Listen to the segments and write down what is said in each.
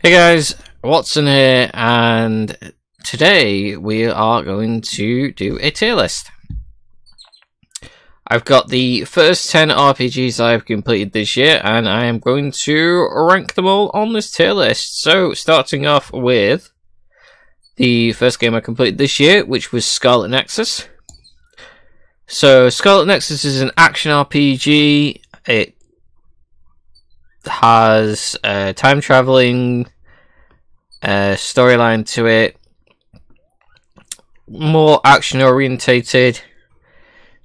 Hey guys, Watson here, and today we are going to do a tier list. I've got the first 10 RPGs I've completed this year, and I am going to rank them all on this tier list. So, starting off with the first game I completed this year, which was Scarlet Nexus. So, Scarlet Nexus is an action RPG. It has time traveling storyline to it, more action orientated.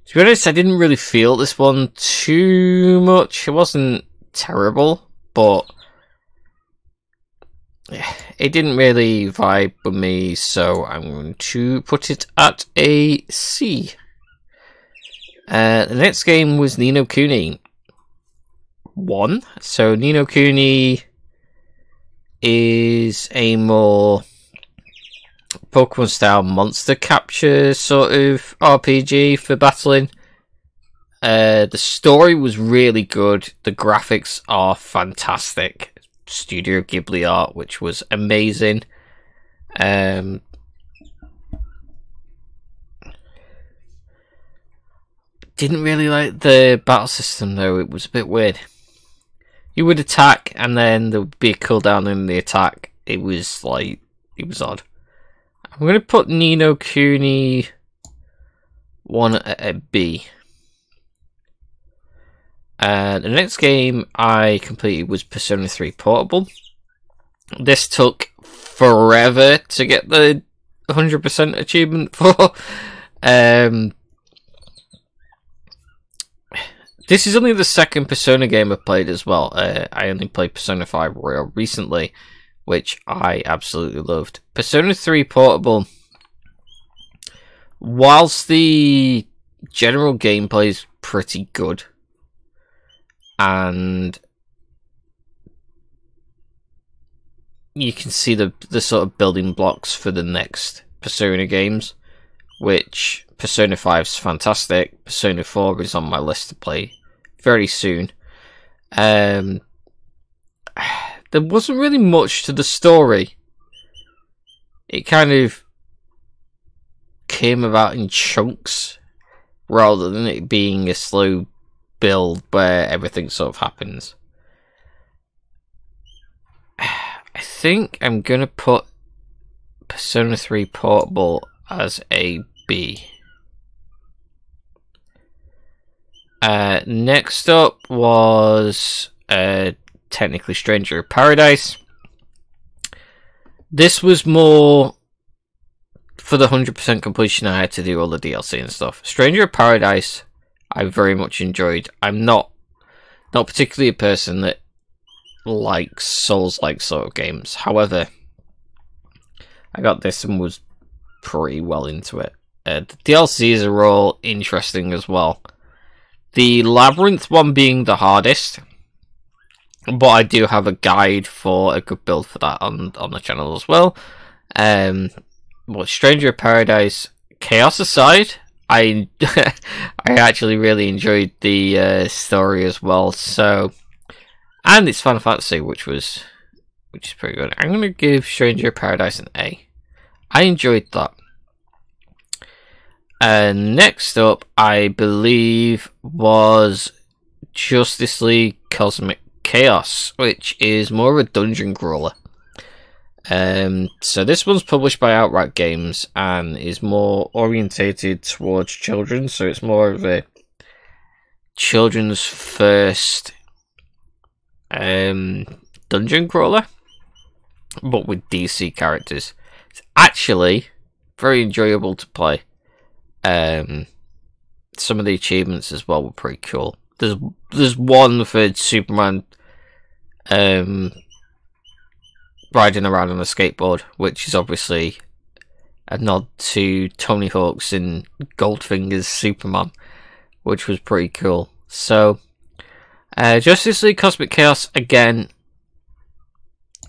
To be honest, I didn't really feel this one too much. It wasn't terrible, but it didn't really vibe with me, so I'm going to put it at a C. The next game was No Kuni 1. So No Kuni is a more Pokemon style monster capture sort of RPG for battling. The story was really good. The graphics are fantastic. Studio Ghibli art, which was amazing. Didn't really like the battle system though. It was a bit weird. You would attack and then there would be a cooldown in the attack. It was odd. I'm going to put No Kuni 1 at a B. The next game I completed was Persona 3 Portable. This took forever to get the 100% achievement for. This is only the second Persona game I've played as well. I only played Persona 5 Royal recently, which I absolutely loved. Persona 3 Portable, whilst the general gameplay is pretty good, and you can see the sort of building blocks for the next Persona games, which Persona 5 is fantastic. Persona 4 is on my list to play very soon. There wasn't really much to the story. It kind of came about in chunks rather than it being a slow build where everything sort of happens. I think I'm gonna put Persona 3 Portable as a B. Next up was technically Stranger of Paradise. This was more for the 100% completion. I had to do all the DLC and stuff. Stranger of Paradise I very much enjoyed. I'm not particularly a person that likes Souls-like sort of games. However, I got this and was pretty well into it. The DLCs are all interesting as well. The Labyrinth one being the hardest, but I do have a guide for a good build for that on the channel as well. But Stranger of Paradise, chaos aside, I actually really enjoyed the story as well. So, and it's Final Fantasy, which is pretty good. I'm gonna give Stranger of Paradise an A. I enjoyed that. Next up, I believe, was Justice League Cosmic Chaos, which is more of a dungeon crawler. So this one's published by Outright Games and is more orientated towards children, so it's more of a children's first dungeon crawler, but with DC characters. It's actually very enjoyable to play. Some of the achievements as well were pretty cool. There's one for Superman riding around on a skateboard, which is obviously a nod to Tony Hawk's and Goldfinger's Superman, which was pretty cool. So, Justice League Cosmic Chaos, again,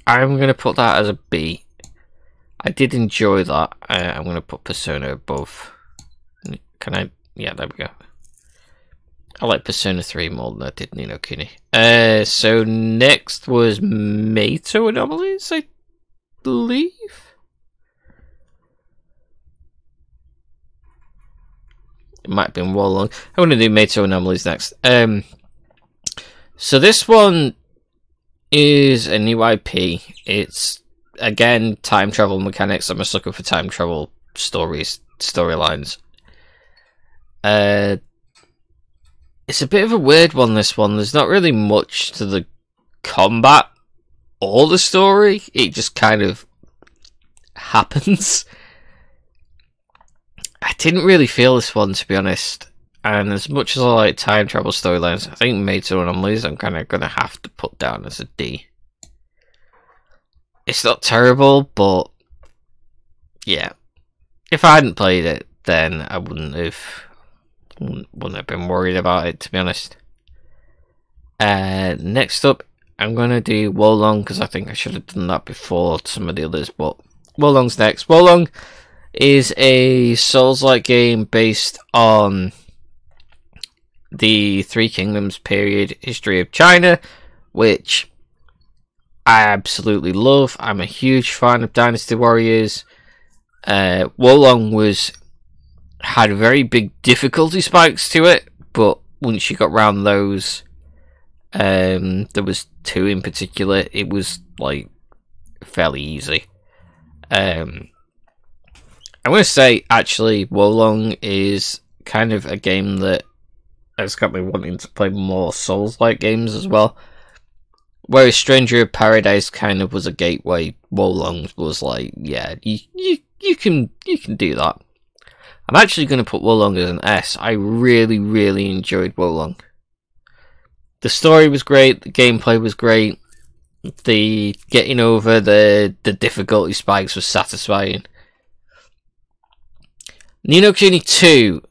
I'm going to put that as a B. I did enjoy that. I'm going to put Persona above. Can I? Yeah, there we go. I like Persona 3 more than I did Ni no Kuni. So next was Mato Anomalies, I believe. It might have been Wolong. I'm going to do Mato Anomalies next. So this one is a new IP. It's, again, time travel mechanics. I'm just looking for time travel storylines. It's a bit of a weird one, this one. There's not really much to the combat or the story. It just kind of happens. I didn't really feel this one, to be honest. And as much as I like time travel storylines, I think Mato Anomalies I'm kind of going to have to put down as a D. It's not terrible, but yeah. If I hadn't played it, then I wouldn't have been worried about it, to be honest. Next up, I'm going to do Wolong, because I think I should have done that before some of the others, but Wolong's next. Wolong is a Souls-like game based on the Three Kingdoms period history of China, which I absolutely love. I'm a huge fan of Dynasty Warriors. Wolong had very big difficulty spikes to it, but once you got round those, there was 2 in particular, it was like fairly easy. I'm going to say, actually, Wolong is kind of a game that has got me wanting to play more Souls-like games as well. Whereas Stranger of Paradise kind of was a gateway, Wolong was like, yeah, you can do that. I'm actually going to put Wolong as an S. I really, really enjoyed Wolong. The story was great, the gameplay was great, the getting over the difficulty spikes was satisfying. Ni no Kuni 2,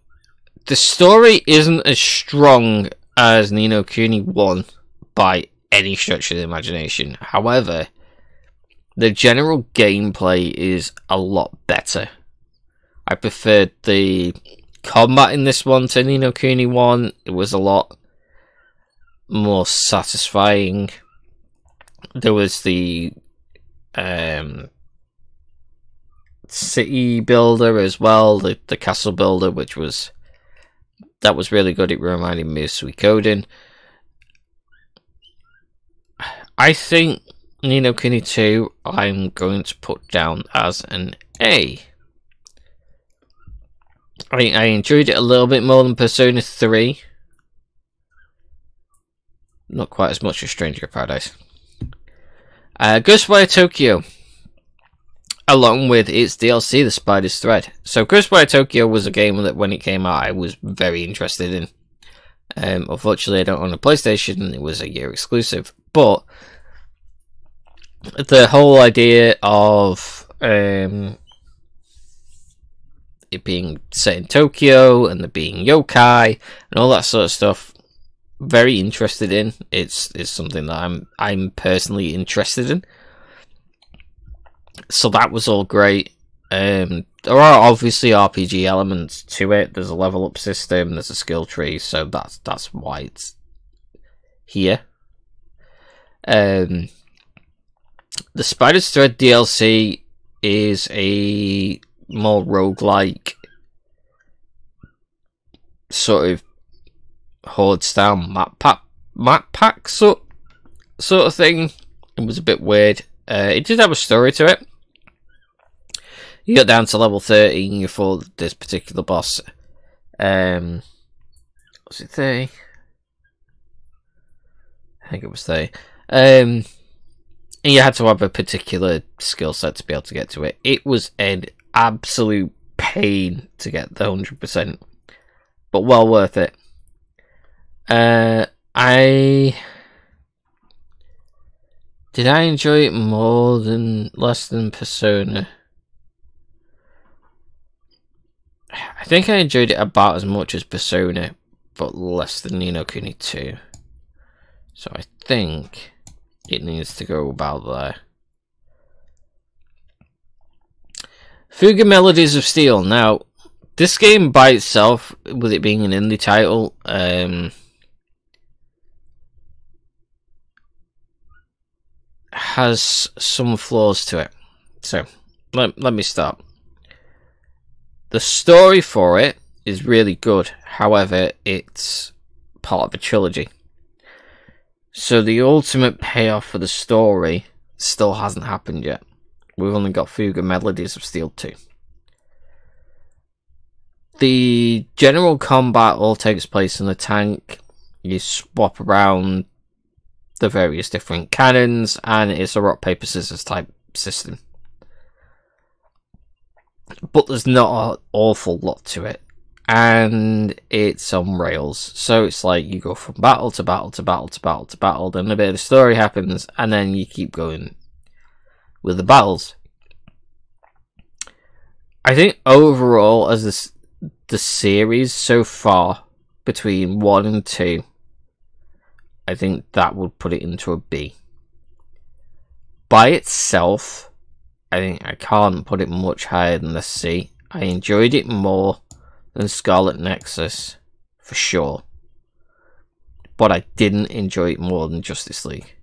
the story isn't as strong as Ni no Kuni 1 by any stretch of the imagination. However, the general gameplay is a lot better. I preferred the combat in this one to Ni no Kuni 1. It was a lot more satisfying. There was the city builder as well, the castle builder, that was really good. It reminded me of Suikoden. I think Ni no Kuni 2 I'm going to put down as an A. I enjoyed it a little bit more than Persona 3. Not quite as much as Stranger of Paradise. Ghostwire Tokyo, along with its DLC, The Spider's Thread. So Ghostwire Tokyo was a game that when it came out I was very interested in. Unfortunately I don't own a PlayStation, it was a year exclusive. But the whole idea of it being set in Tokyo and there being yokai and all that sort of stuff, very interested in. It's something that I'm personally interested in. So that was all great. There are obviously RPG elements to it. There's a level up system, there's a skill tree, so that's why it's here. The Spider's Thread DLC is a more roguelike sort of horde style map pack sort of thing. It was a bit weird. It did have a story to it. You got down to level 30 and you fought this particular boss. Was it 30? I think it was 30. And you had to have a particular skill set to be able to get to it. It was an absolute pain to get the 100%, but well worth it. Did I enjoy it less than Persona? I think I enjoyed it about as much as Persona, but less than Ni no Kuni 2. So I think it needs to go about there. Fuga Melodies of Steel. Now, This game by itself, with it being an indie title, has some flaws to it. So, let me start. The story for it is really good. However, it's part of a trilogy. So the ultimate payoff for the story still hasn't happened yet. We've only got Fuga, Melodies of Steel 2. The general combat all takes place in the tank. You swap around the various different cannons, and it's a rock, paper, scissors type system. But there's not an awful lot to it. And it's on rails. So it's like you go from battle to battle to battle to battle to battle, then a bit of the story happens, and then you keep going with the battles. I think overall, as the series so far, between 1 and 2, I think that would put it into a B. By itself, I think I can't put it much higher than a C. I enjoyed it more than Scarlet Nexus, for sure. But I didn't enjoy it more than Justice League.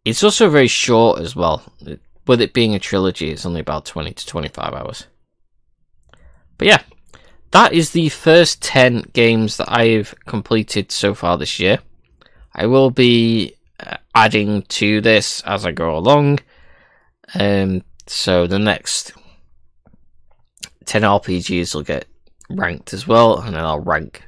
It's also very short as well. With it being a trilogy, it's only about 20 to 25 hours. But yeah, that is the first 10 games that I've completed so far this year. I will be adding to this as I go along. So the next 10 RPGs will get ranked as well, and then I'll rank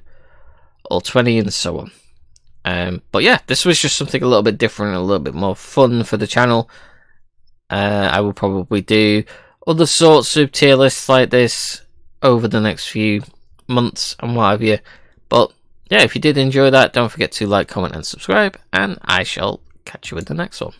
all 20 and so on. But yeah, this was just something a little bit different, a little bit more fun for the channel. I will probably do other sorts of tier lists like this over the next few months and what have you. But yeah, if you did enjoy that, don't forget to like, comment and subscribe, and I shall catch you in the next one.